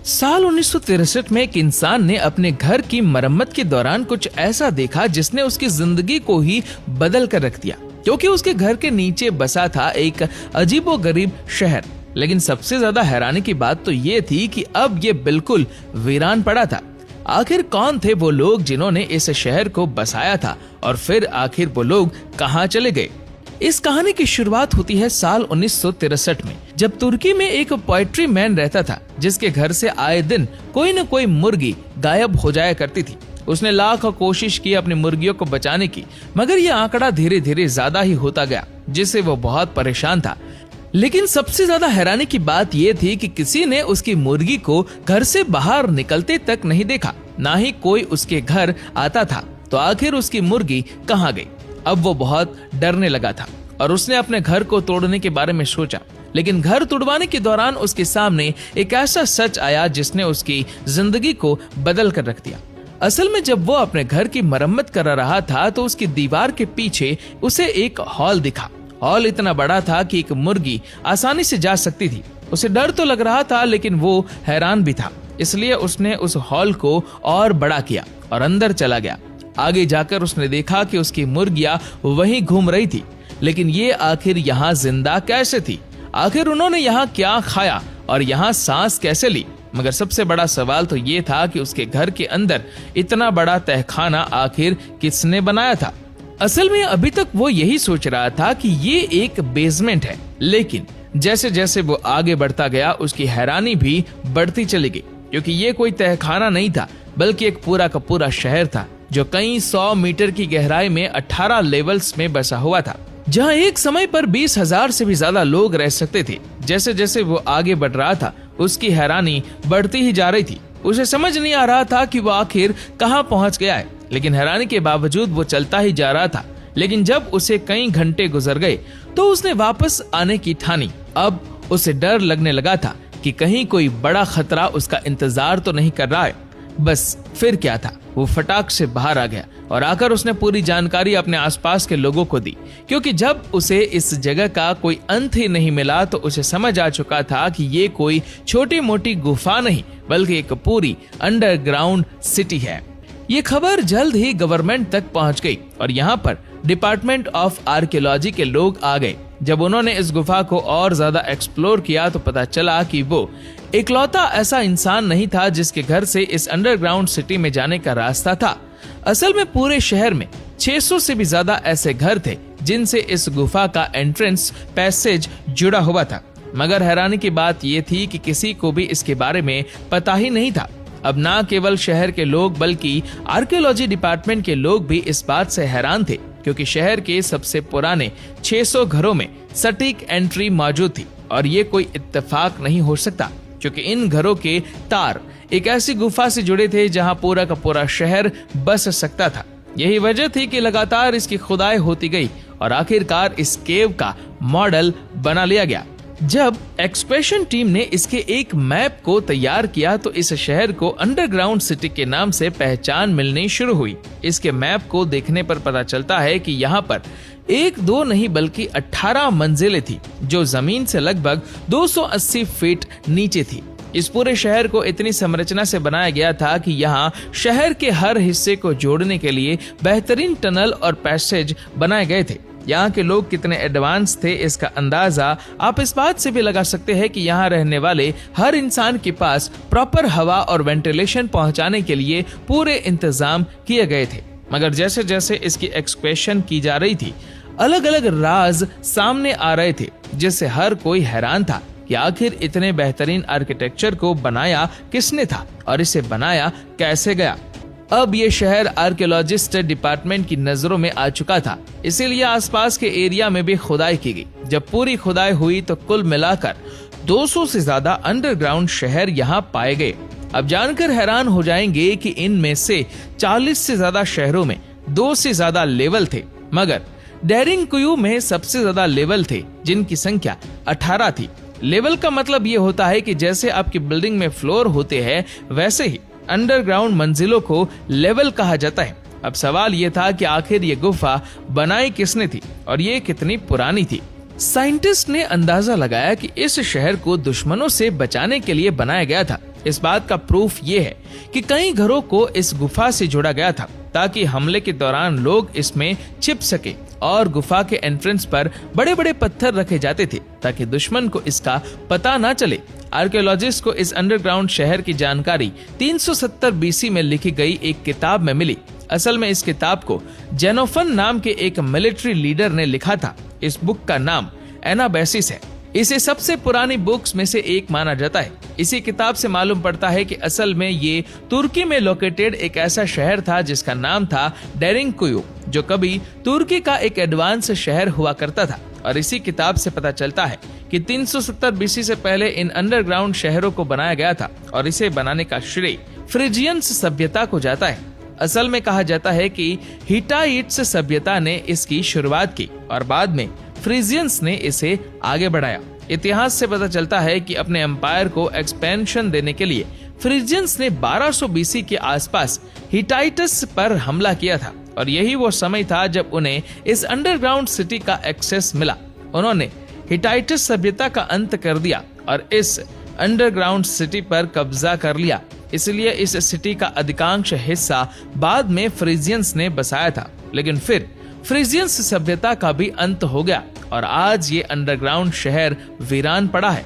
साल 1963 में एक इंसान ने अपने घर की मरम्मत के दौरान कुछ ऐसा देखा जिसने उसकी जिंदगी को ही बदल कर रख दिया, क्योंकि उसके घर के नीचे बसा था एक अजीबोगरीब शहर। लेकिन सबसे ज्यादा हैरानी की बात तो ये थी कि अब ये बिल्कुल वीरान पड़ा था। आखिर कौन थे वो लोग जिन्होंने इस शहर को बसाया था, और फिर आखिर वो लोग कहाँ चले गए? इस कहानी की शुरुआत होती है साल 1963 में, जब तुर्की में एक पोएट्री मैन रहता था जिसके घर से आए दिन कोई न कोई मुर्गी गायब हो जाया करती थी। उसने लाखों कोशिश की अपनी मुर्गियों को बचाने की, मगर यह आंकड़ा धीरे धीरे ज्यादा ही होता गया, जिससे वो बहुत परेशान था। लेकिन सबसे ज्यादा हैरानी की बात यह थी कि किसी ने उसकी मुर्गी को घर से बाहर निकलते तक नहीं देखा, ना ही कोई उसके घर आता था। तो आखिर उसकी मुर्गी कहाँ गई? अब वो बहुत डरने लगा था और उसने अपने घर को तोड़ने के बारे में सोचा। लेकिन घर तुड़वाने के दौरान उसके सामने एक ऐसा सच आया जिसने उसकी जिंदगी को बदल कर रख दिया। असल में जब वो अपने घर की मरम्मत कर रहा था तो उसकी दीवार के पीछे उसे एक हॉल दिखा। हॉल इतना बड़ा था कि एक मुर्गी आसानी से जा सकती थी। उसे डर तो लग रहा था, लेकिन वो हैरान भी था, इसलिए उसने उस हॉल को और बड़ा किया और अंदर चला गया। आगे जाकर उसने देखा कि उसकी मुर्गियां वहीं घूम रही थी, लेकिन ये आखिर यहाँ जिंदा कैसे थी? आखिर उन्होंने यहाँ क्या खाया और यहाँ सांस कैसे ली? मगर सबसे बड़ा सवाल तो ये था कि उसके घर के अंदर इतना बड़ा तहखाना आखिर किसने बनाया था? असल में अभी तक वो यही सोच रहा था कि ये एक बेसमेंट है, लेकिन जैसे जैसे वो आगे बढ़ता गया उसकी हैरानी भी बढ़ती चली गई, क्योंकि ये कोई तहखाना नहीं था, बल्कि एक पूरा का पूरा शहर था जो कई 100 मीटर की गहराई में 18 लेवल्स में बसा हुआ था, जहां एक समय पर 20,000 से भी ज्यादा लोग रह सकते थे। जैसे जैसे वो आगे बढ़ रहा था उसकी हैरानी बढ़ती ही जा रही थी। उसे समझ नहीं आ रहा था कि वो आखिर कहां पहुंच गया है, लेकिन हैरानी के बावजूद वो चलता ही जा रहा था। लेकिन जब उसे कई घंटे गुजर गए तो उसने वापस आने की ठानी। अब उसे डर लगने लगा था कि कहीं कोई बड़ा खतरा उसका इंतजार तो नहीं कर रहा है। बस फिर क्या था, वो फटाक से बाहर आ गया और आकर उसने पूरी जानकारी अपने आसपास के लोगों को दी, क्योंकि जब उसे इस जगह का कोई अंत ही नहीं मिला तो उसे समझ आ चुका था कि ये कोई छोटी मोटी गुफा नहीं, बल्कि एक पूरी अंडरग्राउंड सिटी है। ये खबर जल्द ही गवर्नमेंट तक पहुंच गई और यहाँ पर डिपार्टमेंट ऑफ आर्कियोलॉजी के लोग आ गए। जब उन्होंने इस गुफा को और ज्यादा एक्सप्लोर किया तो पता चला कि वो इकलौता ऐसा इंसान नहीं था जिसके घर से इस अंडरग्राउंड सिटी में जाने का रास्ता था। असल में पूरे शहर में 600 से भी ज्यादा ऐसे घर थे जिनसे इस गुफा का एंट्रेंस पैसेज जुड़ा हुआ था। मगर हैरानी की बात ये थी कि किसी को भी इसके बारे में पता ही नहीं था। अब ना केवल शहर के लोग बल्कि आर्कियोलॉजी डिपार्टमेंट के लोग भी इस बात से हैरान थे, क्योंकि शहर के सबसे पुराने 600 घरों में सटीक एंट्री मौजूद थी। और ये कोई इत्तेफाक नहीं हो सकता, क्योंकि इन घरों के तार एक ऐसी गुफा से जुड़े थे जहां पूरा का पूरा शहर बस सकता था। यही वजह थी कि लगातार इसकी खुदाई होती गई और आखिरकार इस केव का मॉडल बना लिया गया। जब एक्सपेडिशन टीम ने इसके एक मैप को तैयार किया तो इस शहर को अंडरग्राउंड सिटी के नाम से पहचान मिलनी शुरू हुई। इसके मैप को देखने पर पता चलता है कि यहाँ पर 1-2 नहीं बल्कि 18 मंजिलें थी, जो जमीन से लगभग 280 फीट नीचे थी। इस पूरे शहर को इतनी संरचना से बनाया गया था कि यहाँ शहर के हर हिस्से को जोड़ने के लिए बेहतरीन टनल और पैसेज बनाए गए थे। यहाँ के लोग कितने एडवांस थे इसका अंदाजा आप इस बात से भी लगा सकते हैं कि यहाँ रहने वाले हर इंसान के पास प्रॉपर हवा और वेंटिलेशन पहुँचाने के लिए पूरे इंतजाम किए गए थे। मगर जैसे जैसे इसकी एक्सपेडिशन की जा रही थी, अलग अलग राज सामने आ रहे थे, जिससे हर कोई हैरान था कि आखिर इतने बेहतरीन आर्किटेक्चर को बनाया किसने था और इसे बनाया कैसे गया। अब ये शहर आर्कियोलॉजिस्ट डिपार्टमेंट की नजरों में आ चुका था, इसीलिए आसपास के एरिया में भी खुदाई की गई। जब पूरी खुदाई हुई तो कुल मिलाकर 200 से ज्यादा अंडरग्राउंड शहर यहाँ पाए गए। अब जानकर हैरान हो जाएंगे कि इनमें से 40 से ज्यादा शहरों में 2 से ज्यादा लेवल थे, मगर डेरिंगकुयू में सबसे ज्यादा लेवल थे, जिनकी संख्या 18 थी। लेवल का मतलब ये होता है कि जैसे आपकी बिल्डिंग में फ्लोर होते हैं, वैसे ही अंडरग्राउंड मंजिलों को लेवल कहा जाता है। अब सवाल ये था कि आखिर ये गुफा बनाई किसने थी और ये कितनी पुरानी थी। साइंटिस्ट ने अंदाजा लगाया कि इस शहर को दुश्मनों से बचाने के लिए बनाया गया था। इस बात का प्रूफ ये है कि कई घरों को इस गुफा से जोड़ा गया था ताकि हमले के दौरान लोग इसमें छिप सके, और गुफा के एंट्रेंस पर बड़े बड़े पत्थर रखे जाते थे ताकि दुश्मन को इसका पता ना चले। आर्कियोलॉजिस्ट को इस अंडरग्राउंड शहर की जानकारी 370 बीसी में लिखी गई एक किताब में मिली। असल में इस किताब को जेनोफन नाम के एक मिलिट्री लीडर ने लिखा था। इस बुक का नाम एनाबैसिस है। इसे सबसे पुरानी बुक्स में से एक माना जाता है। इसी किताब से मालूम पड़ता है कि असल में ये तुर्की में लोकेटेड एक ऐसा शहर था जिसका नाम था डेरिंकुयु, जो कभी तुर्की का एक एडवांस शहर हुआ करता था। और इसी किताब से पता चलता है कि 370 बीसी से पहले इन अंडरग्राउंड शहरों को बनाया गया था, और इसे बनाने का श्रेय फ्रिजियंस सभ्यता को जाता है। असल में कहा जाता है कि हिटाइट्स सभ्यता ने इसकी शुरुआत की और बाद में फ्रिजियंस ने इसे आगे बढ़ाया। इतिहास से पता चलता है कि अपने एम्पायर को एक्सपेंशन देने के लिए फ्रिजियंस ने 1200 बीसी के आसपास हिटाइटस पर हमला किया था, और यही वो समय था जब उन्हें इस अंडरग्राउंड सिटी का एक्सेस मिला। उन्होंने हिटाइटस सभ्यता का अंत कर दिया और इस अंडरग्राउंड सिटी पर कब्जा कर लिया। इसलिए इस सिटी का अधिकांश हिस्सा बाद में फ्रिजियंस ने बसाया था, लेकिन फिर फ्रिजियंस सभ्यता का भी अंत हो गया और आज ये अंडरग्राउंड शहर वीरान पड़ा है।